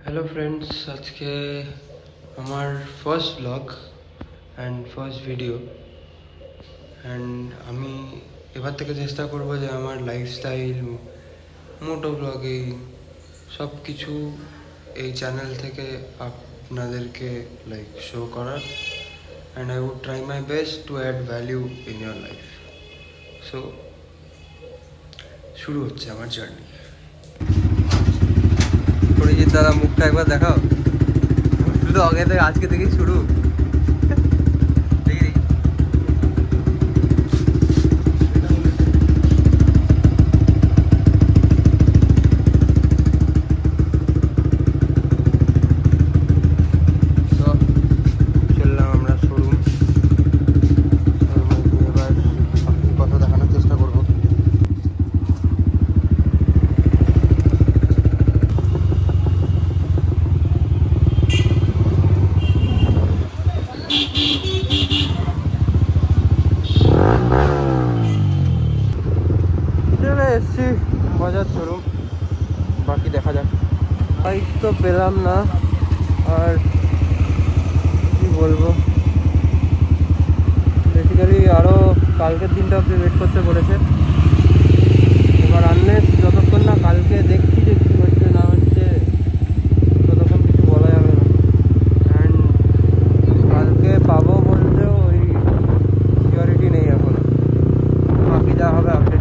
Hello friends, আজকে আমার first blog and first video. And আমি এবার থেকে চেষ্টা করব যে আমার লাইফস্টাইল, মোটো ব্লগিং সব কিছু এই চ্যানেল থেকে আপনাদেরকে শো করার। And I would try my best to add value in your life. So শুরু হচ্ছে আমার জার্নি। পরিজিৎ দাদা মুখটা একবার দেখাও। শুধু আগে থেকে আজকে থেকেই শুরু। দেখি তো চললাম আমরা শোরুম। এবার কথা দেখানোর চেষ্টা করবো। চলে এসছি বাজার শোরুম, বাকি দেখা যাক। বাইক তো পেলাম না, আর কি বলবো, বেসিক্যালি আরও কালকের দিনটা অব্দি ওয়েট করতে বলেছে। এবার আনলেস যতক্ষণ না কালকে দেখছি যে কী হচ্ছে না হচ্ছে, ততক্ষণ কিছু বলা যাবে না। অ্যান্ড কালকে পাবো বলতেও ওই সিওরিটি নেই এখনো, বাকি যা হবে আপডেট।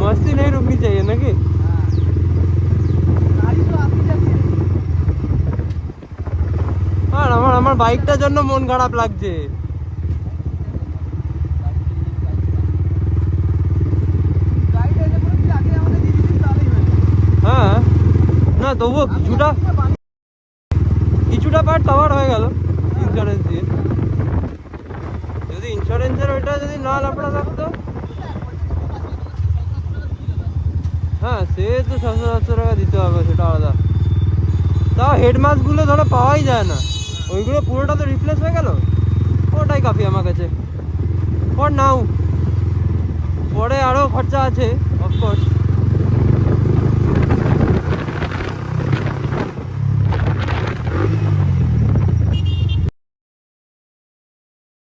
मस्ती नहीं रुकनी चाहिए ना कि আর আমার বাইকটার জন্য মন খারাপ লাগছে। হ্যাঁ না, তবুও কিছুটা পার্ট কভার হয়ে গেল ইন্স্যুরেন্স দিয়ে। যদি ইন্স্যুরেন্সের ওইটা যদি না লাফড়া থাকতো, হ্যাঁ সে তো 700 টাকা দিতে হবে, সেটা আলাদা। তাও হেডমাস্কগুলো ধরো পাওয়াই যায় না, ওইগুলো পুরোটা তো রিপ্লেস হয়ে গেল। ওটাই কাফি আমার কাছে ফর নাও। পরে আরও খরচা আছে অফকোর্স,